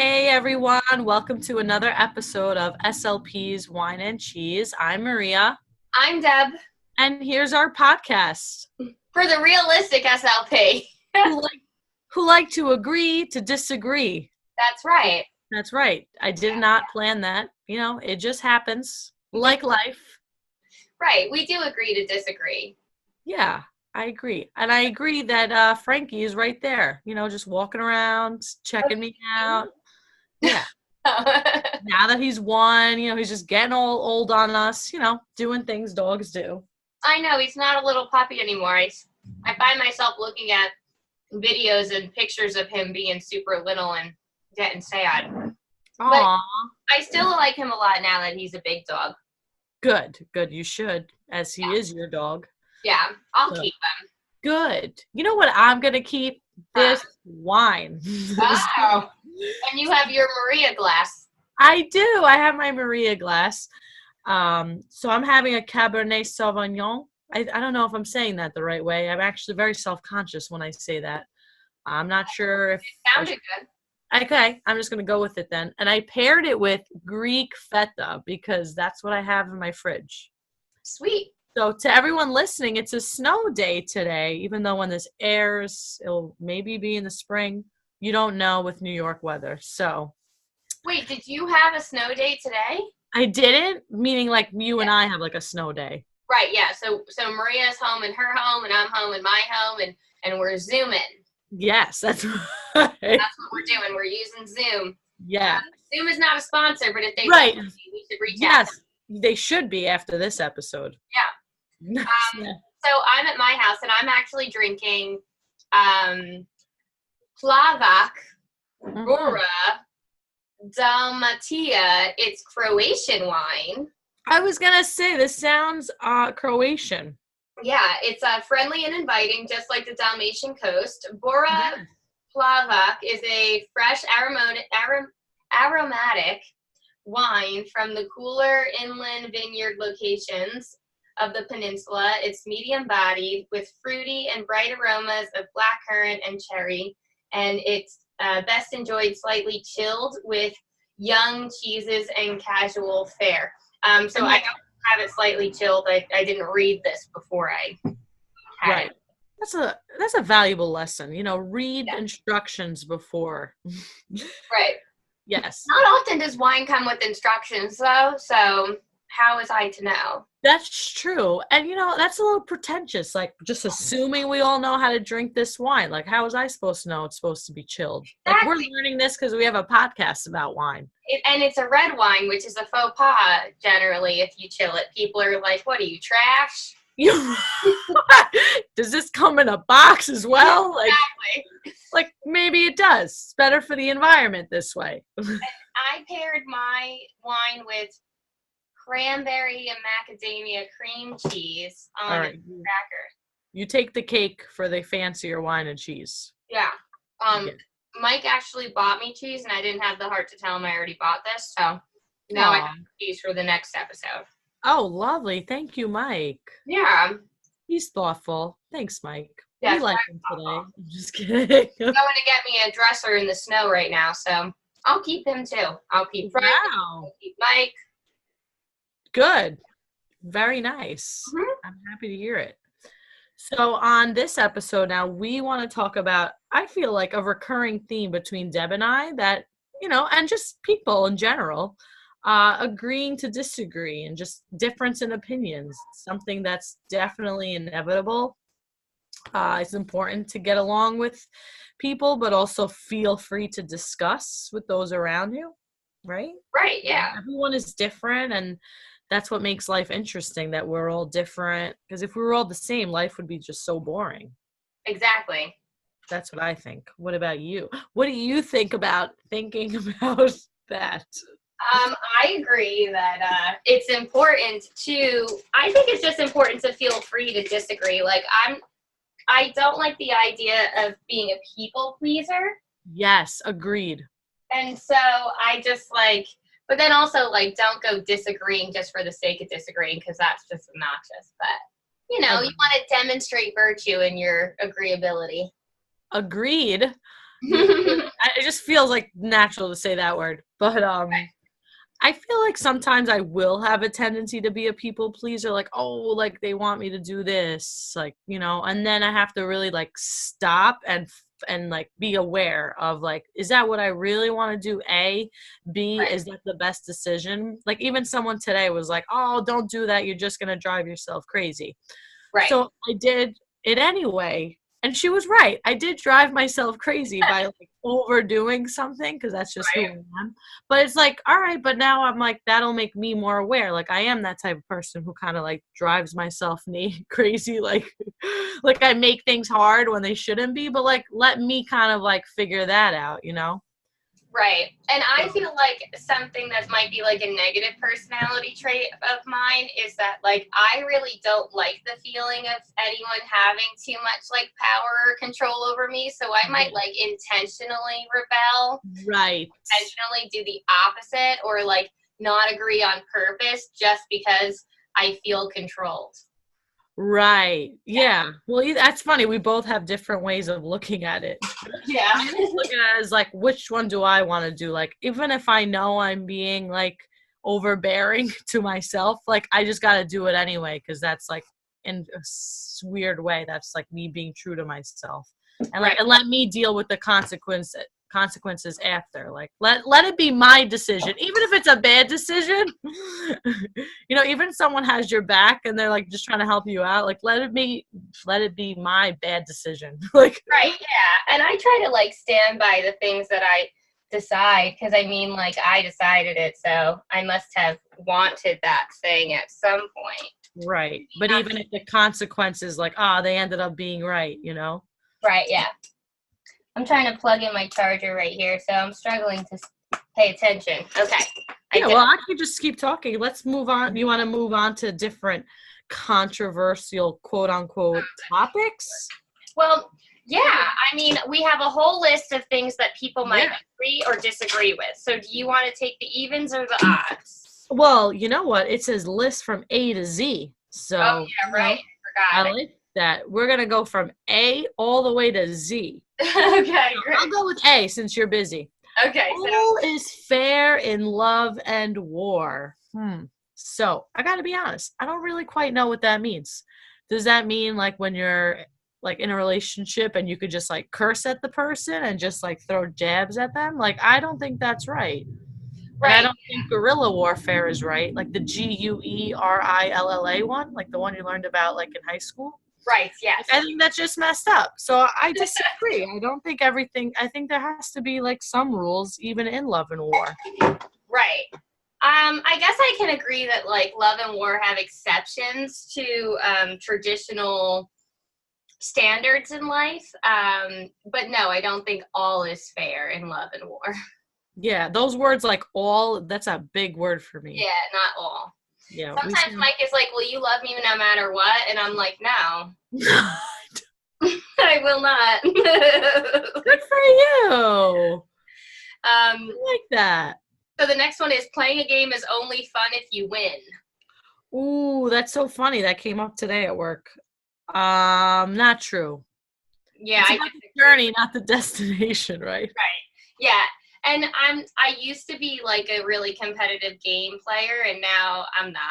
Hey everyone, welcome to another episode of SLP's Wine and Cheese. I'm Maria. I'm Deb. And here's our podcast. For the realistic SLP. who like to agree to disagree. That's right. That's right. I did not plan that. It just happens. Like life. Right. We do agree to disagree. Yeah, I agree. And I agree that Frankie is right there, just walking around, checking me out. Yeah. Now that he's one, he's just getting old on us, doing things dogs do. I know, he's not a little puppy anymore. I find myself looking at videos and pictures of him being super little and getting sad. Aww. But I still like him a lot now that he's a big dog. Good. You should, as he is your dog. Yeah, I'll keep him. Good. You know what I'm going to keep? This wine. Wow. And you have your Maria glass. I do. I have my Maria glass. So I'm having a Cabernet Sauvignon. I don't know if I'm saying that the right way. I'm actually very self-conscious when I say that. I'm not sure if... It sounded good. Okay, I'm just going to go with it then. And I paired it with Greek feta because that's what I have in my fridge. Sweet. So to everyone listening, it's a snow day today, even though when this airs, it'll maybe be in the spring. You don't know with New York weather, so. Wait, did you have a snow day today? I didn't, meaning like you and I have like a snow day. Right, yeah. So Maria's home in her home, and I'm home in my home, and we're Zooming. Yes, that's right. That's what we're doing. We're using Zoom. Yeah. Zoom is not a sponsor, but if they right. want to, we should reach out. Yes, they should be after this episode. Yeah. So I'm at my house, and I'm actually drinking Plavac Bora Dalmatia. It's Croatian wine. I was going to say, this sounds Croatian. Yeah, it's friendly and inviting, just like the Dalmatian coast. Bora Plavac is a fresh aromatic wine from the cooler inland vineyard locations of the peninsula. It's medium-bodied with fruity and bright aromas of blackcurrant and cherry, and it's best enjoyed slightly chilled with young cheeses and casual fare. So I don't have it slightly chilled. I didn't read this before I had it. That's a valuable lesson. Read instructions before. Right. Yes. Not often does wine come with instructions, though, so how was I to know? That's true. And, that's a little pretentious, like just assuming we all know how to drink this wine. Like, how was I supposed to know it's supposed to be chilled? Exactly. Like, we're learning this because we have a podcast about wine. And it's a red wine, which is a faux pas, generally, if you chill it. People are like, what are you, trash? Does this come in a box as well? Exactly. Like maybe it does. It's better for the environment this way. And I paired my wine with cranberry and macadamia cream cheese on a cracker. You take the cake for the fancier wine and cheese. Yeah. Mike actually bought me cheese, and I didn't have the heart to tell him I already bought this, so now I have cheese for the next episode. Oh, lovely. Thank you, Mike. Yeah. He's thoughtful. Thanks, Mike. Yeah, we like him today. I'm just kidding. He's going to get me a dresser in the snow right now, so I'll keep him too. I'll keep Frank. Wow. I'll keep Mike. Good. Very nice. Mm-hmm. I'm happy to hear it. So on this episode now, we want to talk about, I feel like, a recurring theme between Deb and I that, and just people in general, agreeing to disagree and just difference in opinions. Something that's definitely inevitable. It's important to get along with people, but also feel free to discuss with those around you, right? Right, yeah. Everyone is different, and that's what makes life interesting, that we're all different. Because if we were all the same, life would be just so boring. Exactly. That's what I think. What about you? What do you think about thinking about that? I agree that it's important I think it's just important to feel free to disagree. Like, I don't like the idea of being a people pleaser. Yes, agreed. And so I just but then also don't go disagreeing just for the sake of disagreeing, because that's just obnoxious. But, you want to demonstrate virtue in your agreeability. Agreed. It just feels like natural to say that word. But I feel like sometimes I will have a tendency to be a people pleaser, like, oh, like they want me to do this, like, and then I have to really like stop and like be aware of like, is that what I really want to do? A, B, Right. is that the best decision? Like even someone today was like, oh, don't do that. You're just going to drive yourself crazy. Right. So I did it anyway. And she was right. I did drive myself crazy by like overdoing something because that's just who I Right. am. But it's like, all right, but now I'm like, that'll make me more aware. Like I am that type of person who kind of like drives myself crazy. Like I make things hard when they shouldn't be, but like let me kind of like figure that out, Right. And I So, feel like something that might be like a negative personality trait of mine is that like I really don't like the feeling of anyone having too much like power or control over me. So I might like intentionally rebel, right. intentionally do the opposite, or like not agree on purpose just because I feel controlled. Right. Yeah. Well, that's funny. We both have different ways of looking at it. Yeah. I just look at it as like, which one do I want to do? Like, even if I know I'm being like overbearing to myself, like I just got to do it anyway because that's like in a weird way. That's like me being true to myself, and like Right. and let me deal with the consequences after. Like let it be my decision, even if it's a bad decision. Even if someone has your back and they're like just trying to help you out, like let it be my bad decision. Like Right, yeah. And I try to like stand by the things that I decide because I mean, like, I decided it, so I must have wanted that thing at some point. right. But even if the consequences, like, they ended up being right. Right, yeah. I'm trying to plug in my charger right here, so I'm struggling to pay attention. Okay. Yeah, well, I could just keep talking. Let's move on. You want to move on to different controversial, quote unquote, topics? Well, yeah. I mean, we have a whole list of things that people might agree or disagree with. So, do you want to take the evens or the odds? Well, you know what? It says list from A to Z. So, Oh, yeah, right. I I forgot. like that. We're going to go from A all the way to Z. Okay, great. I'll go with A since you're busy. Okay, All is fair in love and war. So I got to be honest. I don't really quite know what that means. Does that mean like when you're like in a relationship and you could just like curse at the person and just like throw jabs at them? Like I don't think that's right. And I don't think guerrilla warfare is right. Like the GUERILLA one, like the one you learned about like in high school. Right, yes. I think that's just messed up. So I disagree. I don't think I think there has to be like some rules even in love and war. Right. I guess I can agree that like love and war have exceptions to traditional standards in life. But no, I don't think all is fair in love and war. Yeah, those words like all, that's a big word for me. Yeah, not all. Yeah. Sometimes Mike is like, will you love me no matter what? And I'm like, no. I will not. Good for you. I like that. So the next one is playing a game is only fun if you win. Ooh, that's so funny. That came up today at work. Not true. Yeah, it's about the journey, not the destination, right? Right. Yeah. And I used to be like a really competitive game player, and now I'm not.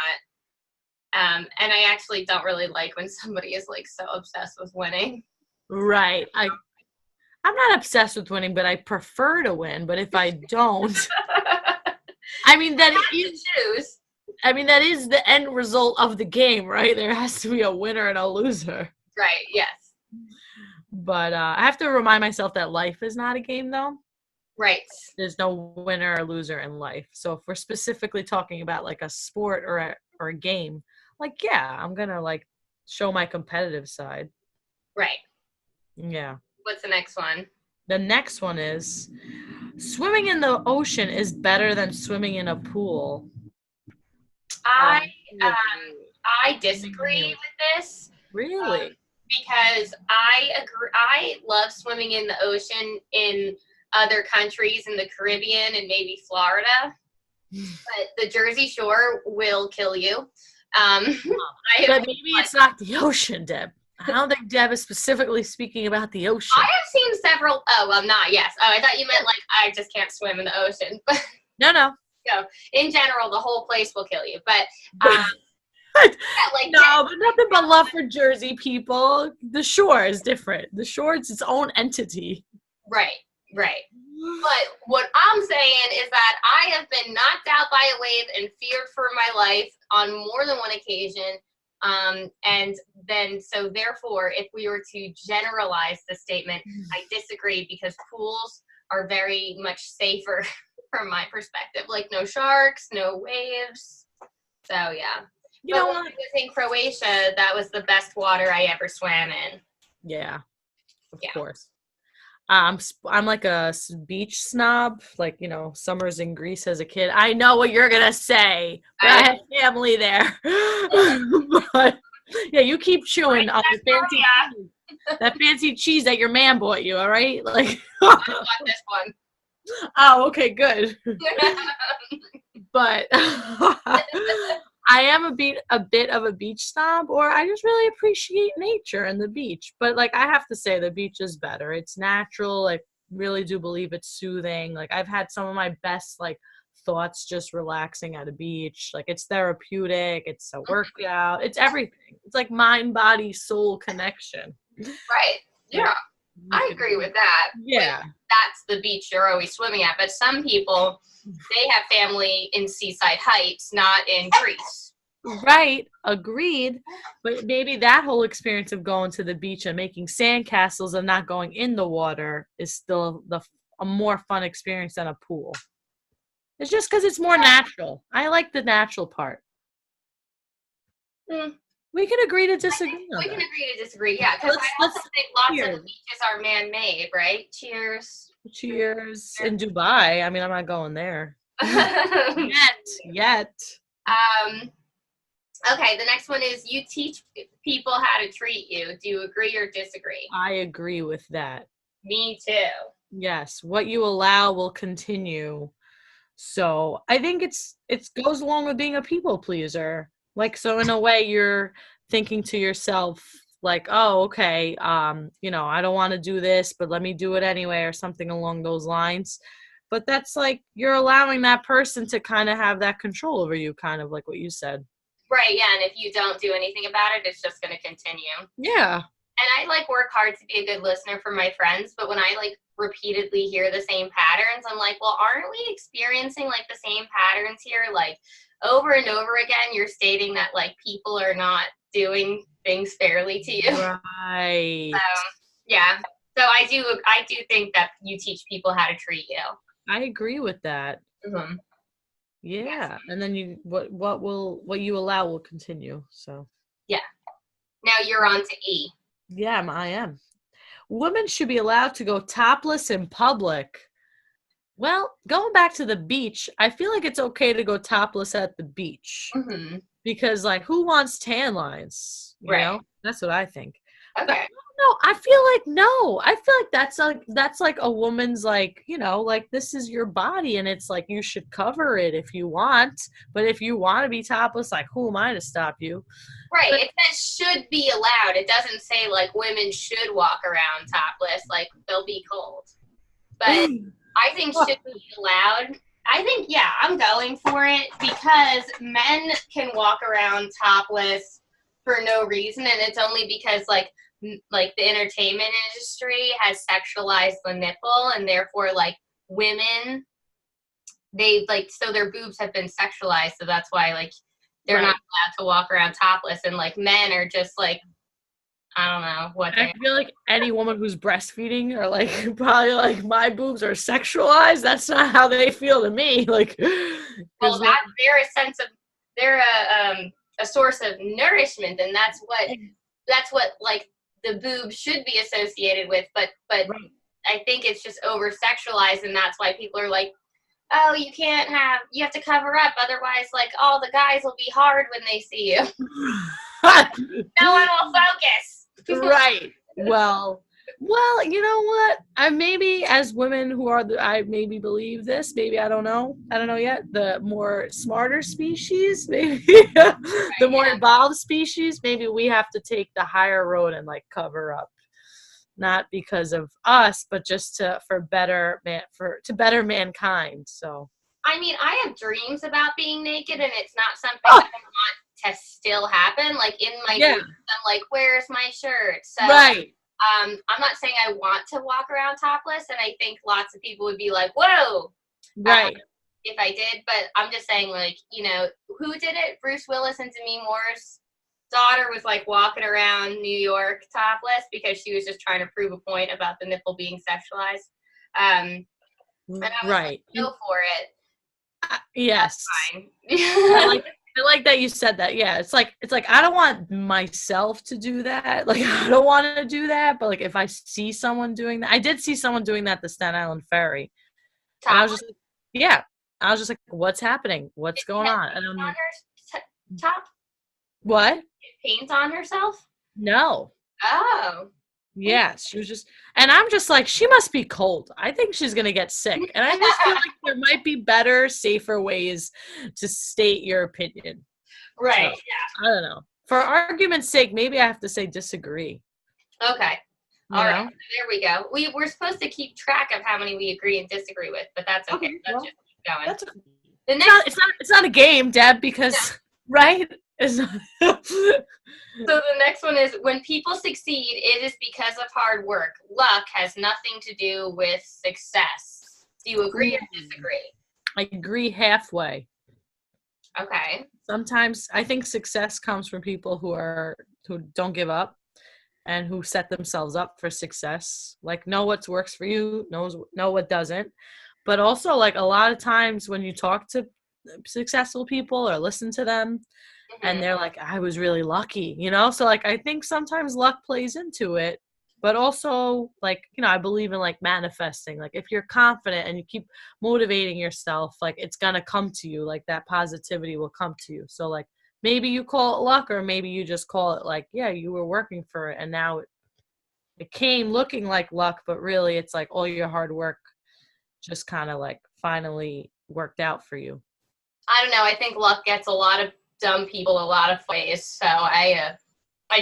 And I actually don't really like when somebody is like so obsessed with winning. Right. I'm not obsessed with winning, but I prefer to win. But if I don't, I mean that is the end result of the game, right? There has to be a winner and a loser. Right. Yes. But I have to remind myself that life is not a game, though. Right. There's no winner or loser in life. So if we're specifically talking about like a sport or a game, like, yeah, I'm going to like show my competitive side. Right. Yeah. What's the next one? The next one is swimming in the ocean is better than swimming in a pool. I disagree with this. Really? Because I agree. I love swimming in the ocean in other countries in the Caribbean and maybe Florida, but the Jersey Shore will kill you. But maybe it's not the ocean, Deb. I don't think Deb is specifically speaking about the ocean. I have seen several. Oh, well, not yes. Oh, I thought you meant like I just can't swim in the ocean. But No. in general, the whole place will kill you. But Yeah, like no, but nothing but love for Jersey people. The shore is different. The shore is its own entity. right. But what I'm saying is that I have been knocked out by a wave and feared for my life on more than one occasion. And then, so therefore, if we were to generalize the statement, I disagree because pools are very much safer from my perspective. Like no sharks, no waves. So yeah. You But know when what? I was in Croatia, that was the best water I ever swam in. Yeah, of Yeah. course. I'm like a beach snob, like, you know, summers in Greece as a kid. I know what you're gonna say, but I have family there. But yeah, you keep chewing on the fancy cheese, that fancy cheese that your man bought you. All right, like. I got this one. Oh, okay, good. But I am a bit of a beach snob, or I just really appreciate nature and the beach. But like I have to say, the beach is better. It's natural. I really do believe it's soothing. Like I've had some of my best like thoughts just relaxing at a beach. Like it's therapeutic. It's a workout. It's everything. It's like mind, body, soul connection. Right. Yeah. I agree with that. Yeah. That's the beach you're always swimming at. But some people, they have family in Seaside Heights, not in Greece. Right. Agreed. But maybe that whole experience of going to the beach and making sandcastles and not going in the water is still a more fun experience than a pool. It's just because it's more natural. I like the natural part. We can agree to disagree. We can agree to disagree, yeah. Because I also think lots of beaches are man-made, right? Cheers. Cheers. In Dubai. I mean, I'm not going there. Yet. Okay, the next one is you teach people how to treat you. Do you agree or disagree? I agree with that. Me too. Yes. What you allow will continue. So I think it goes along with being a people pleaser. Like, so in a way you're thinking to yourself, like, oh, okay, you know, I don't want to do this, but let me do it anyway, or something along those lines. But that's like, you're allowing that person to kind of have that control over you, kind of like what you said. Right, yeah, and if you don't do anything about it, it's just going to continue. Yeah. And I, like, work hard to be a good listener for my friends, but when I, like, repeatedly hear the same patterns, I'm like, well, aren't we experiencing, like, the same patterns here? Like, over and over again, you're stating that, like, people are not doing things fairly to you. Right. Yeah. So I do think that you teach people how to treat you. I agree with that. Mm-hmm. Yeah. Yes. And then what you allow will continue. So yeah. Now you're on to E. Yeah, I am. Women should be allowed to go topless in public. Well, going back to the beach, I feel like it's okay to go topless at the beach. Mm-hmm. Because, like, who wants tan lines? You know? That's what I think. Okay. No, I feel like no. I feel like that's like a woman's, like, you know, like, this is your body, and it's like you should cover it if you want. But if you want to be topless, like, who am I to stop you? Right. But it says should be allowed. It doesn't say like women should walk around topless, like they'll be cold. But I think should be allowed. I think, yeah, I'm going for it because men can walk around topless for no reason, and it's only because like the entertainment industry has sexualized the nipple, and therefore like women, they like, so their boobs have been sexualized, so that's why like they're not allowed to walk around topless, and like men are just like, I don't know what. I feel like any woman who's breastfeeding are like probably like, my boobs are sexualized. That's not how they feel to me. Like, well, they're a source of nourishment, and that's what like the boob should be associated with. But right. I think it's just over sexualized, and that's why people are like, oh, you have to cover up, otherwise like all the guys will be hard when they see you. No one will focus. Right. Well, Well, you know what? I maybe as women who are I maybe believe this. Maybe I don't know. I don't know yet. The more smarter species, maybe the more Yeah. evolved species, maybe we have to take the higher road and like cover up, not because of us, but just for better to better mankind. So. I mean, I have dreams about being naked, and it's not something Oh, that I want to still happen. Like in my yeah. dreams, I'm like, "Where's my shirt?" So, Right. I'm not saying I want to walk around topless, and I think lots of people would be like, "Whoa," Right. if I did. But I'm just saying, like, who did it? Bruce Willis and Demi Moore's daughter was like walking around New York topless because she was just trying to prove a point about the nipple being sexualized. And I was like, Right. go for it. Yes. Fine. I like that you said that. Yeah, it's like I don't want myself to do that. Like I don't want to do that, but like if I see someone doing that, I did see someone doing that at the Staten Island Ferry, and I was just like, yeah, I was just like, what's happening? What's going on? And I'm on like, her top? what? Paint on herself? No. Oh. Yeah, she was just, and I'm just like, she must be cold. I think she's gonna get sick, and I just feel like there might be better, safer ways to state your opinion. Right. So, yeah. I don't know. For argument's sake, maybe I have to say disagree. Okay. You All know? right. There we go. We're supposed to keep track of how many we agree and disagree with, but that's okay. Let's just keep going. That's The next, it's not a game, Deb, because right? It's not, so the next one is when people succeed, it is because of hard work. Luck has nothing to do with success. Do you agree or disagree? I agree halfway. Okay. Sometimes I think success comes from people who don't give up and who set themselves up for success. Like know what works for you, know what doesn't. But also like a lot of times when you talk to successful people or listen to them, and they're like, I was really lucky, you know? So like I think sometimes luck plays into it, but also like, I believe in like manifesting. Like if you're confident and you keep motivating yourself, like it's gonna come to you, like that positivity will come to you. So like maybe you call it luck, or maybe you just call it like, yeah, you were working for it and now it came looking like luck, but really it's like all your hard work just kind of like finally worked out for you. I don't know. I think luck gets a lot of dumb people a lot of ways, so I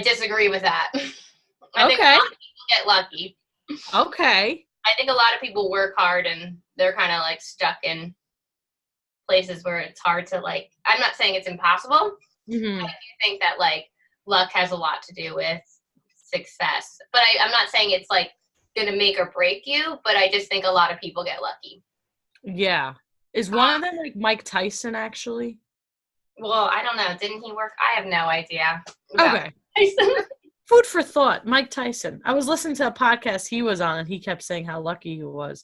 disagree with that. I think a lot of people get lucky. Okay. I think a lot of people work hard and they're kind of like stuck in places where it's hard to like. I'm not saying it's impossible. Mm-hmm. I do think that like luck has a lot to do with success, but I'm not saying it's like gonna make or break you. But I just think a lot of people get lucky. Yeah. Is one of them like Mike Tyson actually? Well, I don't know. Didn't he work? I have no idea. Okay. Food for thought. Mike Tyson. I was listening to a podcast he was on, and he kept saying how lucky he was.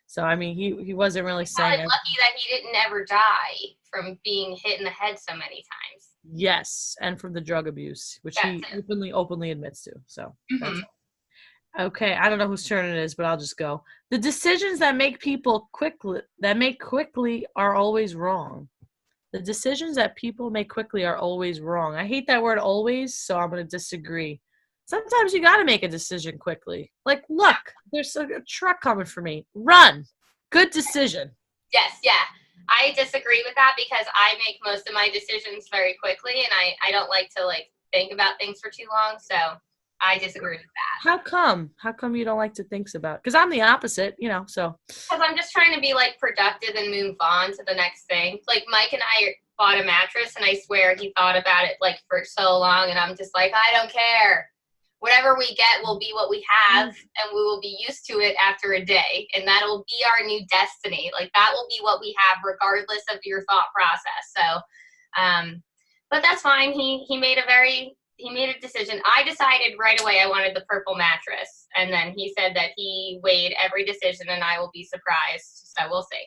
So I mean, he wasn't really saying. Lucky that he didn't ever die from being hit in the head so many times. Yes, and from the drug abuse, which he openly admits to. So. That's okay, I don't know whose turn it is, but I'll just go. The decisions that make quickly are always wrong. The decisions that people make quickly are always wrong. I hate that word always, so I'm going to disagree. Sometimes you got to make a decision quickly. Like, look, there's a truck coming for me. Run. Good decision. Yes, yeah. I disagree with that because I make most of my decisions very quickly, and I don't like to like think about things for too long, so I disagree with that. How come? How come you don't like to think about? Because I'm the opposite, so. Because I'm just trying to be like productive and move on to the next thing. Like Mike and I bought a mattress, and I swear he thought about it like for so long, and I'm just like, I don't care. Whatever we get will be what we have, and we will be used to it after a day, and that'll be our new destiny. Like that will be what we have, regardless of your thought process. So, but that's fine. He made a decision. I decided right away I wanted the purple mattress. And then he said that he weighed every decision and I will be surprised. So we'll see.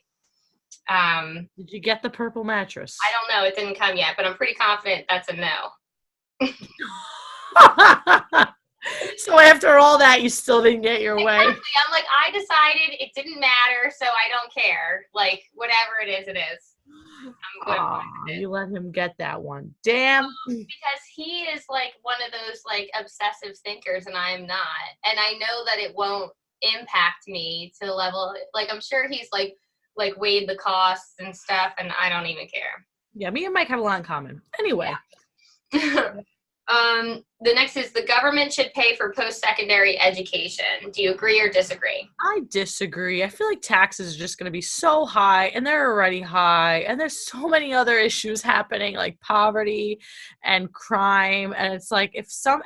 Did you get the purple mattress? I don't know. It didn't come yet, but I'm pretty confident that's a no. So after all that, you still didn't get your way. Exactly. I'm like, I decided it didn't matter, so I don't care. Like, whatever it is, it is. I'm good Oh, with it. you let him get that one. Damn. Because he is like one of those like obsessive thinkers and I am not. And I know that it won't impact me to the level like I'm sure he's like weighed the costs and stuff and I don't even care. Yeah, me and Mike have a lot in common. Anyway. Yeah. The next is the government should pay for post-secondary education. Do you agree or disagree? I disagree. I feel like taxes are just going to be so high, and they're already high, and there's so many other issues happening, like poverty and crime, and it's like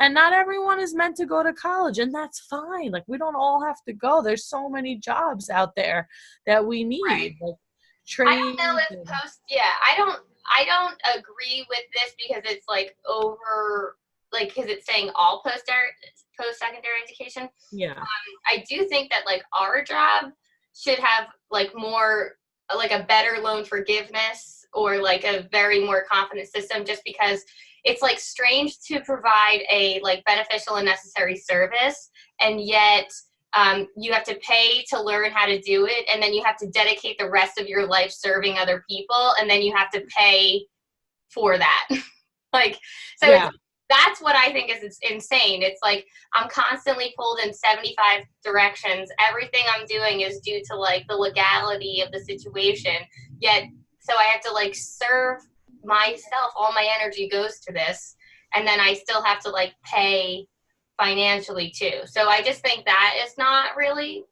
and not everyone is meant to go to college, and that's fine. Like, we don't all have to go. There's so many jobs out there that we Right. need, like I don't know trades. if I don't agree with this because it's like over like because it's saying all post-secondary education. Yeah. I do think that like our job should have like more like a better loan forgiveness or like a very more confident system just because it's like strange to provide a like beneficial and necessary service and yet you have to pay to learn how to do it and then you have to dedicate the rest of your life serving other people and then you have to pay for that. Like so Yeah. that's what I think is insane. It's like I'm constantly pulled in 75 directions. Everything I'm doing is due to like the legality of the situation. Yet, so I have to like serve myself. All my energy goes to this. And then I still have to like pay financially too. So I just think that is not really,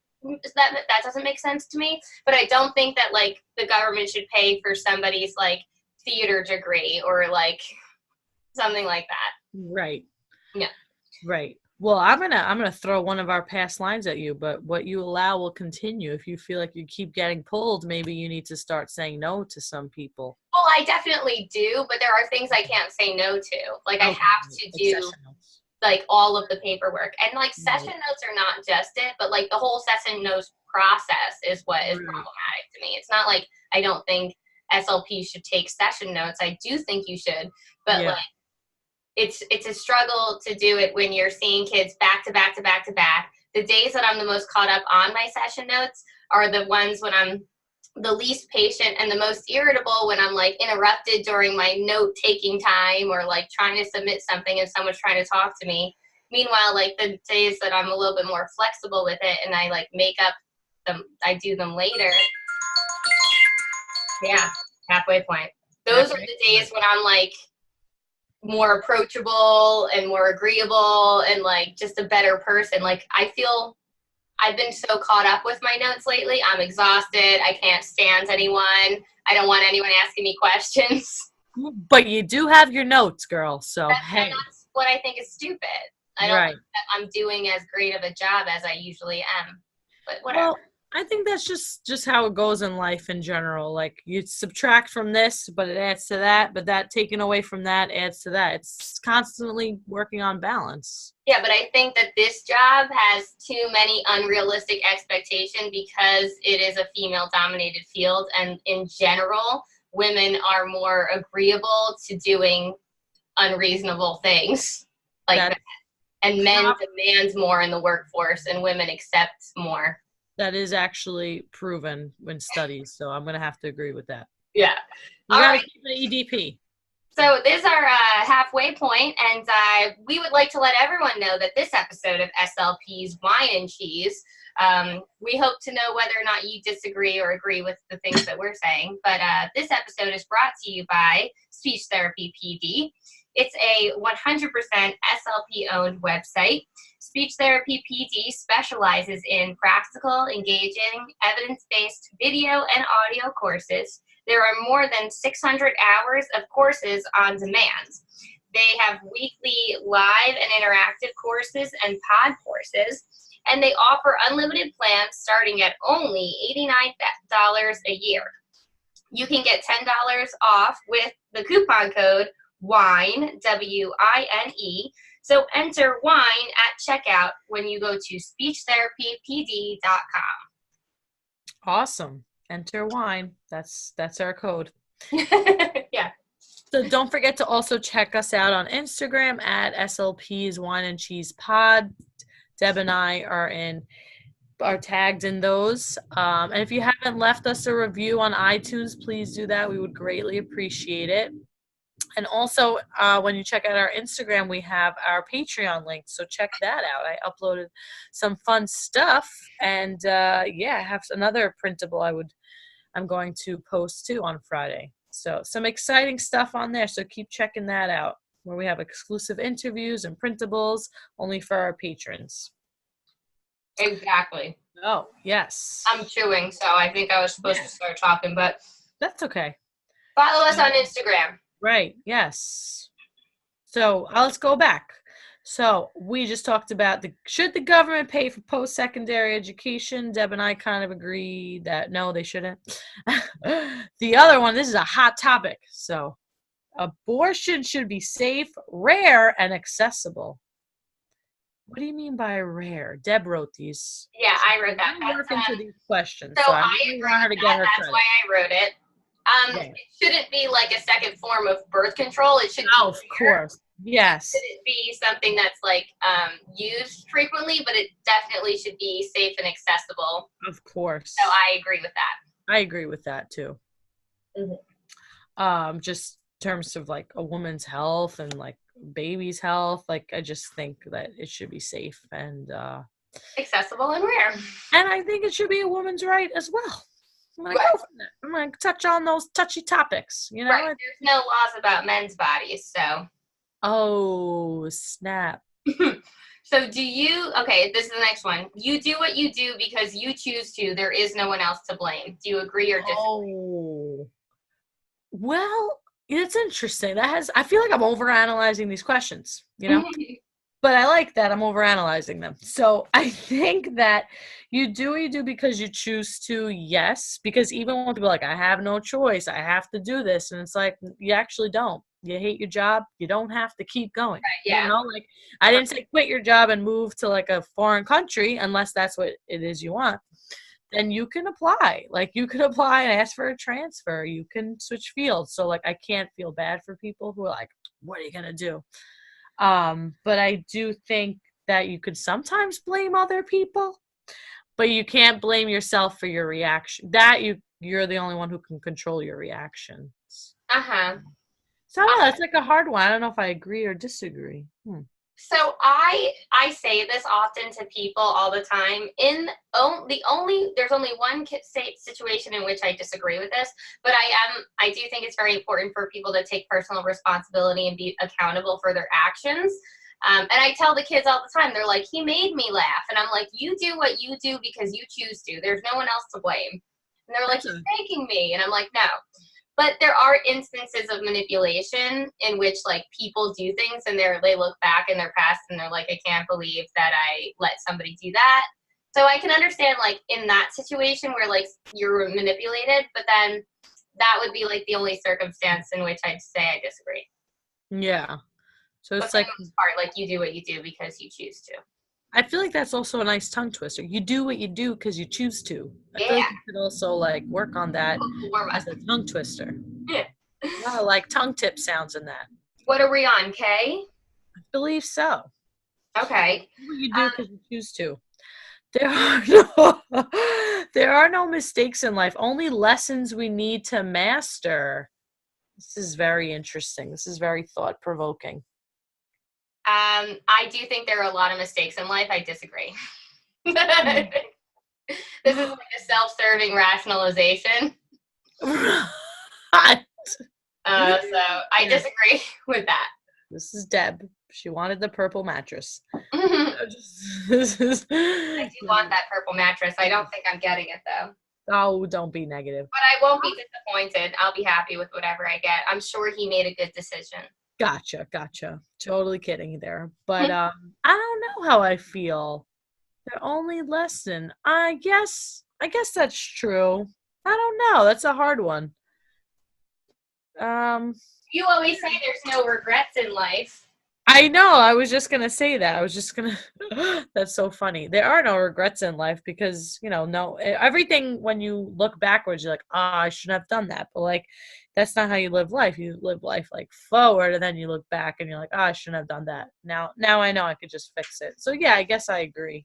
that doesn't make sense to me. But I don't think that like the government should pay for somebody's like theater degree or like something like that. Right. Yeah. Right. Well, I'm gonna throw one of our past lines at you, but what you allow will continue. If you feel like you keep getting pulled, maybe you need to start saying no to some people. Well, I definitely do, but there are things I can't say no to. Like I Okay. have to Like do session notes. like all of the paperwork. And like Right. session notes are not just it, but like the whole session notes process is what is Right. problematic to me. It's not like I don't think SLP should take session notes. I do think you should, but Yeah. like it's a struggle to do it when you're seeing kids back to back to back to back. The days that I'm the most caught up on my session notes are the ones when I'm the least patient and the most irritable when I'm like interrupted during my note taking time or like trying to submit something and someone's trying to talk to me. Meanwhile, like the days that I'm a little bit more flexible with it and I like make up them, I do them later. Yeah, halfway point. Those are the days when I'm like more approachable and more agreeable and like just a better person. Like I feel I've been so caught up with my notes lately. I'm exhausted. I can't stand anyone. I don't want anyone asking me questions. But you do have your notes, girl. So hey. And that's what I think is stupid. I don't Right. think that I'm doing as great of a job as I usually am. But whatever. Well, I think that's just how it goes in life in general. Like you subtract from this, but it adds to that, but that taken away from that adds to that. It's constantly working on balance. Yeah, but I think that this job has too many unrealistic expectations because it is a female-dominated field, and in general, women are more agreeable to doing unreasonable things like that. And men demand more in the workforce, and women accept more. That is actually proven in studies, so I'm going to have to agree with that. Yeah. You got to keep an EDP. So this is our halfway point, and we would like to let everyone know that this episode of SLP's Wine and Cheese, we hope to know whether or not you disagree or agree with the things that we're saying, but this episode is brought to you by Speech Therapy PD. It's a 100% SLP-owned website. Speech Therapy PD specializes in practical, engaging, evidence-based video and audio courses. There are more than 600 hours of courses on demand. They have weekly live and interactive courses and pod courses, and they offer unlimited plans starting at only $89 a year. You can get $10 off with the coupon code WINE, W-I-N-E. So enter WINE at checkout when you go to speechtherapypd.com. Awesome. Enter WINE. That's our code. Yeah. So don't forget to also check us out on Instagram at SLP's Wine and Cheese Pod. Deb and I are in are tagged in those. And if you haven't left us a review on iTunes, please do that. We would greatly appreciate it. And also, when you check out our Instagram, we have our Patreon link. So check that out. I uploaded some fun stuff, and yeah, I have another printable I'm going to post too on Friday. So some exciting stuff on there. So keep checking that out, where we have exclusive interviews and printables only for our patrons. Exactly. Oh, yes. I'm chewing, so I think I was supposed to start talking, but that's okay. Follow us on Instagram. Right, yes. So let's go back. So we just talked about should the government pay for post-secondary education? Deb and I kind of agreed that no, they shouldn't. The other one, this is a hot topic. So abortion should be safe, rare, and accessible. What do you mean by rare? Deb wrote these. Yeah, I wrote that. I'm working through these questions. So I agree want her to get her That's why I wrote it. It shouldn't be like a second form of birth control. It should be of course. Yes. It shouldn't be something that's like used frequently, but it definitely should be safe and accessible. Of course. So I agree with that. I agree with that too. Mm-hmm. Just in terms of like a woman's health and like baby's health, like I just think that it should be safe and accessible and rare. And I think it should be a woman's right as well. I'm going to touch on those touchy topics, you know? Right. There's no laws about men's bodies, so. Oh, snap. So this is the next one. You do what you do because you choose to. There is no one else to blame. Do you agree or disagree? Oh. Well, it's interesting. I feel like I'm overanalyzing these questions, you know? But I like that I'm overanalyzing them. So I think that you do what you do because you choose to, yes. Because even when people are like, I have no choice, I have to do this. And it's like, you actually don't. You hate your job, you don't have to keep going. Right, yeah. You know, like I didn't say quit your job and move to like a foreign country unless that's what it is you want. Then you can apply. Like you can apply and ask for a transfer. You can switch fields. So like I can't feel bad for people who are like, what are you gonna do? But I do think that you could sometimes blame other people, but you can't blame yourself for your reaction. That you're the only one who can control your reactions. So I don't know, it's like a hard one. I don't know if I agree or disagree. So I say this often to people all the time. There's only one situation in which I disagree with this, but I do think it's very important for people to take personal responsibility and be accountable for their actions. And I tell the kids all the time, they're like, he made me laugh. And I'm like, you do what you do because you choose to. There's no one else to blame. And they're like, he's making me. And I'm like, no. But there are instances of manipulation in which like people do things and they look back in their past and they're like, I can't believe that I let somebody do that. So I can understand like in that situation where like you're manipulated, but then that would be like the only circumstance in which I'd say I disagree. Yeah. So it's like part like you do what you do because you choose to. I feel like that's also a nice tongue twister. You do what you do because you choose to. I feel like you could also like work on that as a tongue twister. Yeah. Like tongue tip sounds in that. What are we on, K? I believe so. Okay. Do what you do because you choose to. There are no mistakes in life, only lessons we need to master. This is very interesting. This is very thought-provoking. I do think there are a lot of mistakes in life. I disagree. This is like a self-serving rationalization. So I disagree with that. This is Deb. She wanted the purple mattress. I do want that purple mattress. I don't think I'm getting it though. Oh, don't be negative. But I won't be disappointed. I'll be happy with whatever I get. I'm sure he made a good decision. Gotcha. Totally kidding there. But I don't know how I feel. Their only lesson. I guess that's true. I don't know. That's a hard one. You always say there's no regrets in life. I know. I was just going to say that. That's so funny. There are no regrets in life because, everything when you look backwards, you're like, I shouldn't have done that. But like, that's not how you live life. You live life like forward and then you look back and you're like, I shouldn't have done that. Now I know I could just fix it. So yeah, I guess I agree.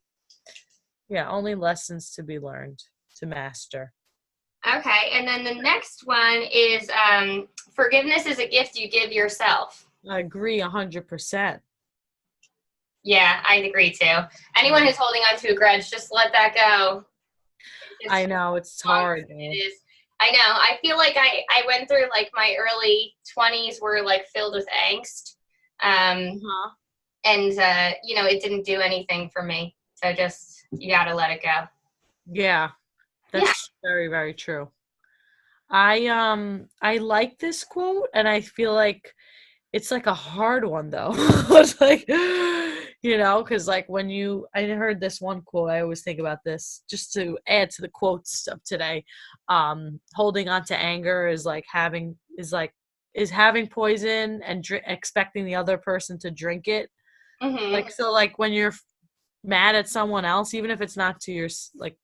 Yeah, only lessons to be learned, to master. Okay, and then the next one is forgiveness is a gift you give yourself. I agree 100%. Yeah, I agree too. Anyone who's holding on to a grudge, just let that go. It's I just know, it's longer hard, than it though. is. I know. I feel like I went through like my early 20s were like filled with angst. Uh-huh. And it didn't do anything for me. So just you got to let it go. Yeah, Yeah. that's very, very true. I like this quote, and I feel like it's like a hard one though. It's like, because like I heard this one quote, I always think about this just to add to the quotes of today. Holding on to anger is having poison and expecting the other person to drink it. Mhm. Like, so like when you're mad at someone else, even if it's not to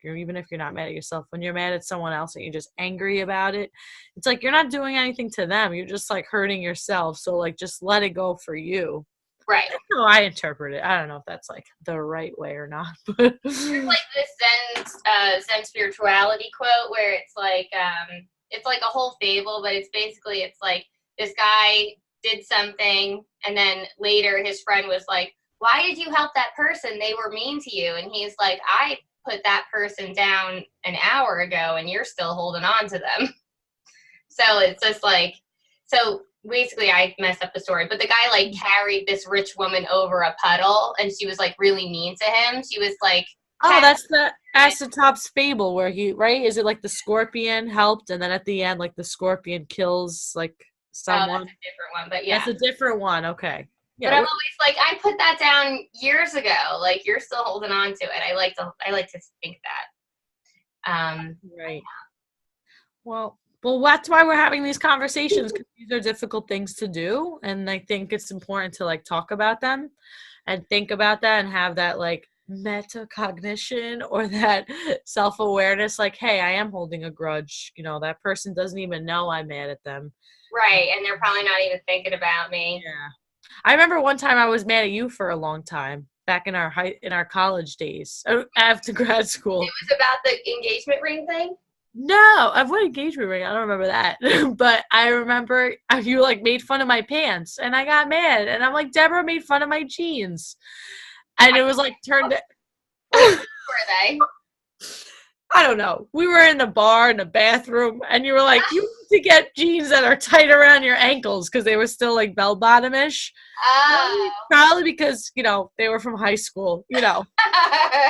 even if you're not mad at yourself, when you're mad at someone else and you're just angry about it, it's like you're not doing anything to them. You're just like hurting yourself. So like just let it go for you. Right. That's how I interpret it. I don't know if that's like the right way or not, but There's like this Zen spirituality quote where it's like a whole fable, but it's like this guy did something, and then later his friend was like, "Why did you help that person? They were mean to you." And he's like, "I put that person down an hour ago, and you're still holding on to them." So it's just like, so basically I messed up the story, but the guy like carried this rich woman over a puddle, and she was like really mean to him. She was like, oh, that's the Asatop's fable where right? Is it like the scorpion helped and then at the end like the scorpion kills like oh, that's someone? a different one, but That's yeah. a different one. Okay. But Yeah, I'm always like, I put that down years ago. Like you're still holding on to it. I like to think that. right. Well, that's why we're having these conversations because these are difficult things to do, and I think it's important to like talk about them and think about that and have that like metacognition or that self-awareness like, hey, I am holding a grudge. That person doesn't even know I'm mad at them. right, and they're probably not even thinking about me. Yeah. I remember one time I was mad at you for a long time back in our college days after grad It school. was about the engagement ring thing. No, I've what engagement ring. I don't remember that, but I remember you like made fun of my pants, and I got mad, and I'm like, Deborah made fun of my jeans, and it was like turned. Wait, who were they? I don't know. We were in a bar in a bathroom, and you were like, you need to get jeans that are tight around your ankles because they were still like bell bottomish. Oh. Probably because they were from high school. Because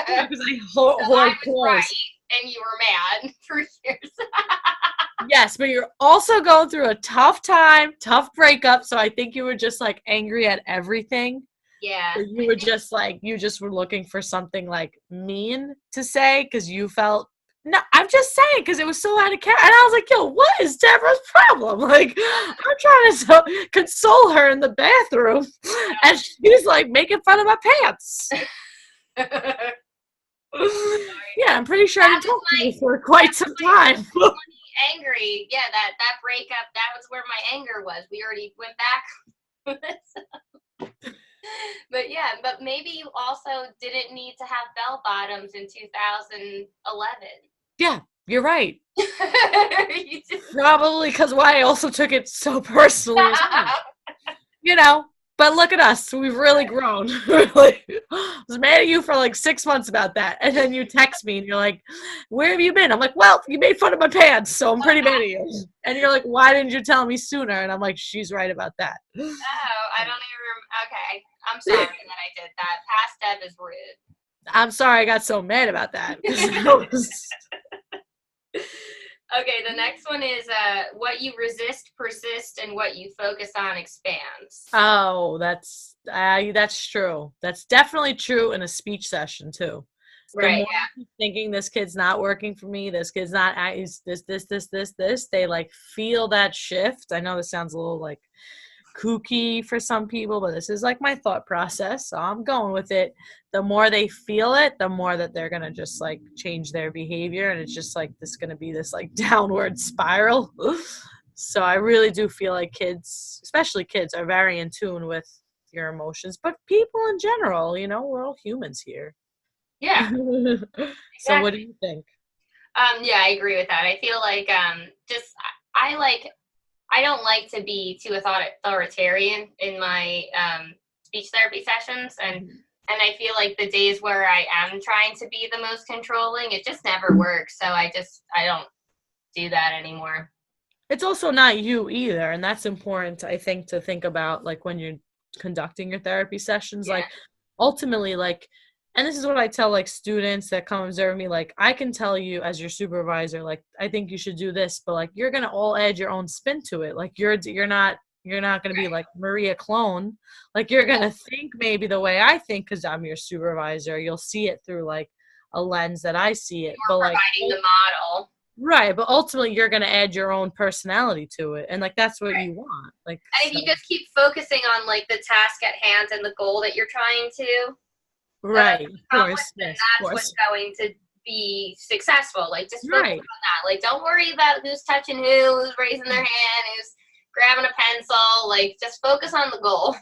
I So hoard I was clothes. right, and you were mad for years. Yes, but you're also going through a tough time, tough breakup. So I think you were just like angry at everything. Yeah. Or you were just like, you just were looking for something like mean to say because you felt, no, I'm just saying because it was so out of character. And I was like, yo, what is Deborah's problem? Like, I'm trying to console her in the bathroom. And she's like making fun of my pants. Yeah, I'm pretty sure I didn't talk to you for quite some time. Angry. Yeah, that breakup, that was where my anger was. We already went back. But yeah, but maybe you also didn't need to have bell bottoms in 2011. Yeah, you're right. You just Probably because why I also took it so personally as well. But look at us. We've really grown. Really. I was mad at you for like 6 months about that. And then you text me and you're like, where have you been? I'm like, well, you made fun of my pants, so I'm pretty mad at you. And you're like, why didn't you tell me sooner? And I'm like, she's right about that. Oh, I don't even remember. Okay, I'm sorry that I did that. Past Deb is rude. I'm sorry I got so mad about that. Okay, the next one is what you resist persists and what you focus on expands. Oh, that's true. That's definitely true in a speech session too. The Right, more yeah. I keep thinking this kid's not working for me, this kid's not he's this, they like feel that shift. I know this sounds a little like kooky for some people, but this is like my thought process, so I'm going with it. The more they feel it, the more that they're gonna just like change their behavior, and it's just like this gonna be this like downward spiral. So I really do feel like kids, especially kids, are very in tune with your emotions, but people in general, we're all humans here. Yeah, So what do exactly. you think? Yeah, I agree with that. I feel like just I like I don't like to be too authoritarian in my speech therapy sessions, Mhm. and I feel like the days where I am trying to be the most controlling, it just never works. So I don't do that anymore. It's also not you either, and that's important, I think, to think about, like, when you're conducting your therapy sessions, Yeah, like, ultimately, like, and this is what I tell, like, students that come observe me, like, I can tell you as your supervisor, like, I think you should do this, but, like, you're gonna all add your own spin to it. Like, you're not gonna be right. like Maria clone. Like, you're gonna think maybe the way I think because I'm your supervisor. You'll see it through, like, a lens that I see it, We're but, like, providing the model. right, but ultimately you're gonna add your own personality to it, and, like, that's what you Right. want, like, And if you so just keep focusing on like the task at hand and the goal that you're trying to right, of accomplish, course, then yes, of that's what's course. going to be successful. Like just focus Right, on that. Like don't worry about who's touching who's raising their hand, who's grabbing a pencil. Like just focus on the goal.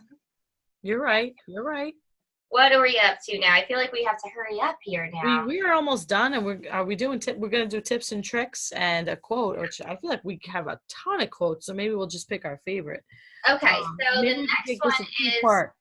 you're right, you're right. What are we up to now? I feel like we have to hurry up here now. We are almost done, and we doing we're gonna do tips and tricks and a quote, which I feel like we have a ton of quotes, so maybe we'll just pick our favorite. Okay, so the Maybe we can next take this a one is two-part.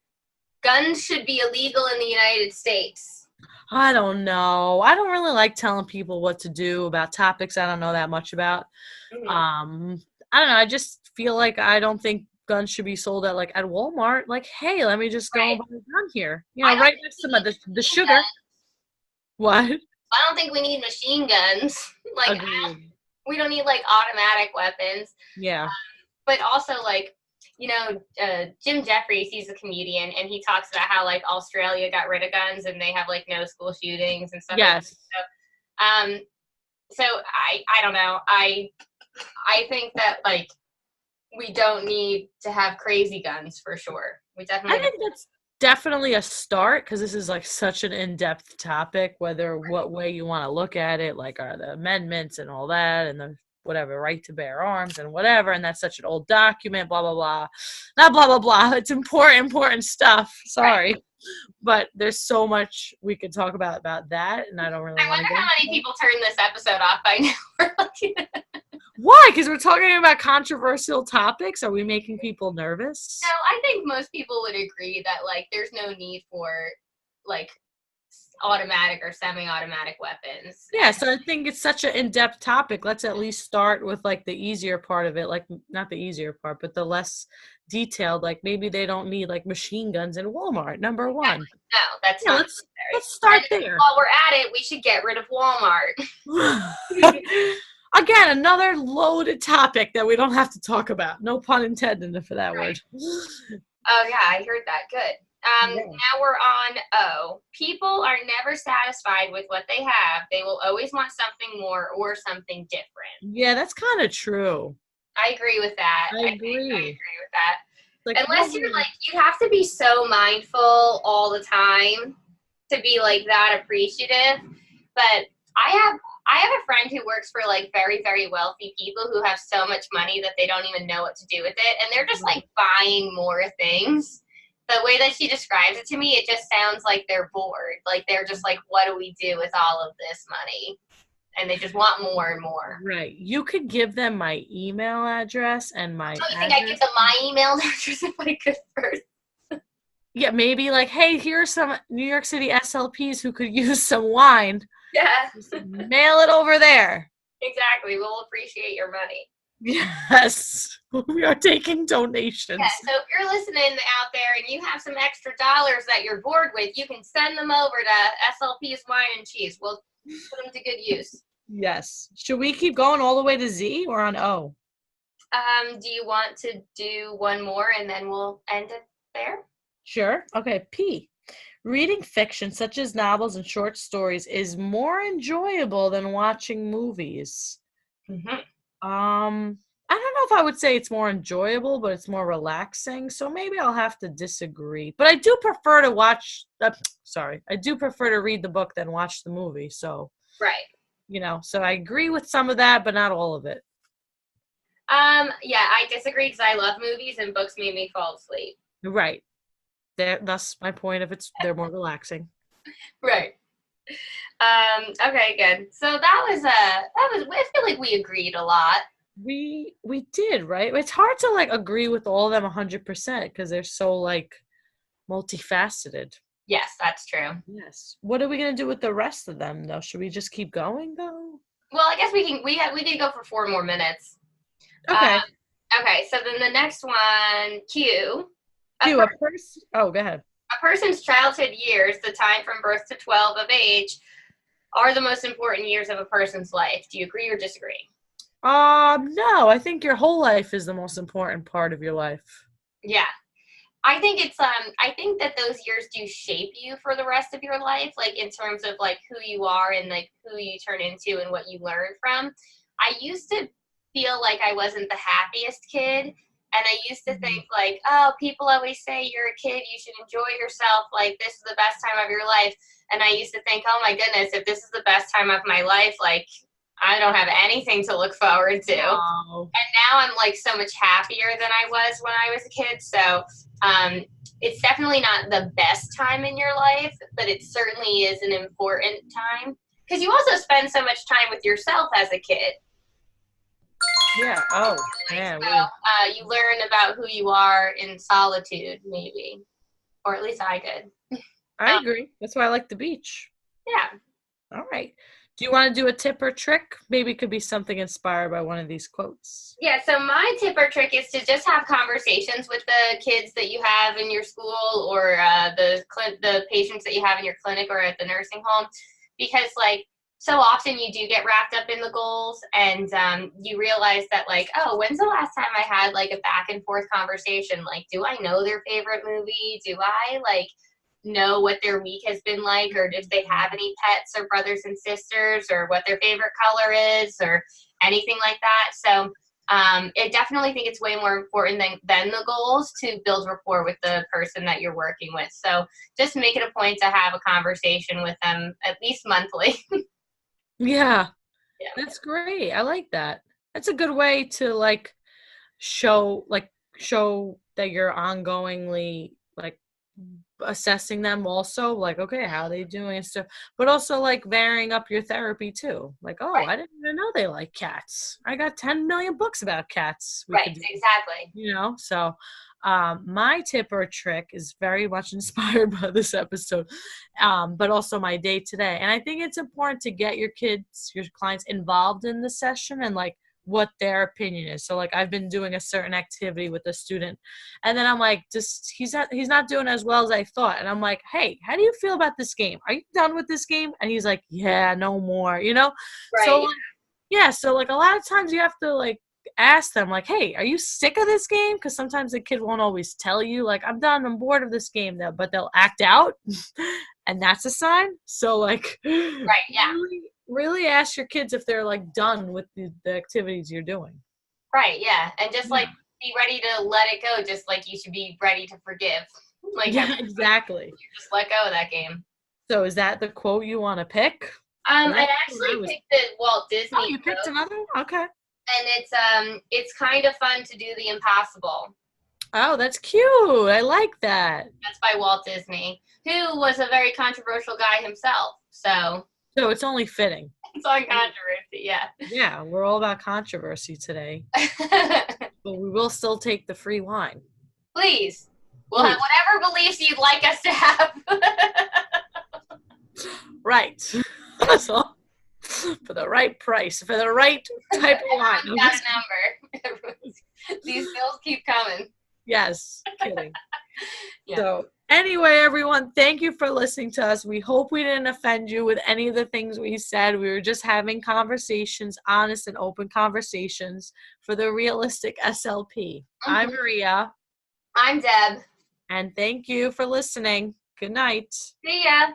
guns should be illegal in the United States. I don't know. I don't really like telling people what to do about topics I don't know that much about. Mm-hmm. Um, I don't know. I just feel like I don't think guns should be sold at like at Walmart. Like, hey, let me just go and Right. buy a gun here. I don't Right think next we to need the machine sugar. guns. What? I don't think we need machine guns. Like Agreed. we don't need like automatic weapons. Yeah. But also like Jim Jeffries, he's a comedian, and he talks about how like Australia got rid of guns and they have like no school shootings and stuff like Yes. that. So I don't know. I think that like we don't need to have crazy guns for sure. We I definitely don't. think that's definitely a start because this is like such an in-depth topic, whether what way you want to look at it, like are the amendments and all that, and the whatever right to bear arms and whatever, and that's such an old document, blah blah blah. Not blah blah blah. It's important stuff. Right. Sorry. But there's so much we could talk about that, and I don't really I want to wonder get how into many that. people turn this episode off by now. We're like, no, Why? Because we're talking about controversial topics. Are we making people nervous? I think most people would agree that like there's no need for like automatic or semi-automatic weapons. Yeah, so I think it's such an in-depth topic. Let's at least start with like the easier part of it, like not the easier part, but the less detailed. Like maybe they don't need like machine guns in Walmart. Number one. No, that's Yeah, not let's necessary. start And there. while we're at it, we should get rid of Walmart. Again, another loaded topic that we don't have to talk about. No pun intended for that Right. word. Oh yeah, I heard that. Good. Yeah. Now we're on O. People are never satisfied with what they have. They will always want something more or something different. Yeah, that's kind of true. I agree with that. I I think I agree. agree with that. Like what Unless you're we like, you have to be so mindful all the time to be like that appreciative. But I have I have a friend who works for like very, very wealthy people who have so much money that they don't even know what to do with it. And they're just like buying more things. The way that she describes it to me, it just sounds like they're bored. Like they're just like, what do we do with all of this money? And they just want more and more. right. You could give them my email address and my Oh, you think I give address. them my email address if I could first? Yeah, maybe like, hey, here's some New York City SLPs who could use some wine. Yeah, Just mail it over there. exactly. We'll appreciate your money. Yes, we are taking donations. Yeah, so if you're listening out there and you have some extra dollars that you're bored with, you can send them over to SLP's Wine and Cheese. We'll put them to good use. Yes. Should we keep going all the way to Z or on O? Do you want to do one more and then we'll end it there? Sure. Okay. P. Reading fiction such as novels and short stories is more enjoyable than watching movies. Mm-hmm. I don't know if I would say it's more enjoyable, but it's more relaxing. So maybe I'll have to disagree. But I do prefer to watch. Sorry, I do prefer to read the book than watch the movie. So Right. so I agree with some of that, but not all of it. Yeah, I disagree because I love movies and books made me fall asleep. Right. Thus my point of they're more relaxing. Right. Okay, good. So I feel like we agreed a lot. We did, right? It's hard to like agree with all of them 100% because they're so like multifaceted. Yes, that's true. Yes. What are we gonna do with the rest of them though? Should we just keep going though? Well, I guess we did go for 4 more minutes. Okay. Okay, so then the next one, Q. Do a person. Oh, go ahead. A person's childhood years, the time from birth to 12 of age, are the most important years of a person's life. Do you agree or disagree? No, I think your whole life is the most important part of your life. Yeah. I think that those years do shape you for the rest of your life, like in terms of like who you are and like who you turn into and what you learn from. I used to feel like I wasn't the happiest kid, and I used to think like, oh, people always say you're a kid, you should enjoy yourself, like this is the best time of your life. And I used to think, oh my goodness, if this is the best time of my life, like I don't have anything to look forward to. Oh. And now I'm like so much happier than I was when I was a kid. So it's definitely not the best time in your life, but it certainly is an important time because you also spend so much time with yourself as a kid. Yeah. Oh, man. So you learn about who you are in solitude, maybe, or at least I did. I agree. That's why I like the beach. Yeah. All right. Do you want to do a tip or trick? Maybe it could be something inspired by one of these quotes. Yeah, so my tip or trick is to just have conversations with the kids that you have in your school or the patients that you have in your clinic or at the nursing home, because like so often you do get wrapped up in the goals and you realize that like, oh, when's the last time I had like a back and forth conversation? Like, do I know their favorite movie? Do I like know what their week has been like, or if they have any pets or brothers and sisters, or what their favorite color is, or anything like that. So I definitely think it's way more important than the goals to build rapport with the person that you're working with. So just make it a point to have a conversation with them at least monthly. Yeah. Yeah. That's great. I like that. That's a good way to like show that you're ongoingly like assessing them also, like, okay, how are they doing and stuff, but also like varying up your therapy too, like, oh, Right. I didn't even know they like cats. I got 10 million books about cats we Right, could do, exactly. so my tip or trick is very much inspired by this episode, but also my day today, and I think it's important to get your clients involved in the session and like what their opinion is. So like I've been doing a certain activity with a student and then I'm like, just he's not doing as well as I thought. And I'm like, hey, how do you feel about this game? Are you done with this game? And he's like, yeah, no more, So Right. like, yeah, so like a lot of times you have to like ask them like, hey, are you sick of this game? Because sometimes the kid won't always tell you like, I'm done, I'm bored of this game, though, but they'll act out and that's a sign. So like Right, yeah. really ask your kids if they're like done with the activities you're doing. Right, yeah. And just like Yeah. be ready to let it go, just like you should be ready to forgive. Like Yeah, exactly. just let go of that game. So is that the quote you want to pick? I actually picked the Walt Disney Oh, you picked quote, another one? Okay. and it's kind of fun to do the impossible. Oh, that's cute. I like that. That's by Walt Disney, who was a very controversial guy himself. So So it's only fitting. it's on controversy, yeah. Yeah, we're all about controversy today, but we will still take the free wine. Please. We'll have whatever beliefs you'd like us to have. Right. So, for the right price, for the right type of wine. Got a number. These bills keep coming. Yes, kidding. Yeah. So anyway, everyone, thank you for listening to us. We hope we didn't offend you with any of the things we said. We were just having conversations, honest and open conversations for the realistic SLP. I'm Maria. I'm Deb. And thank you for listening. Good night. See ya.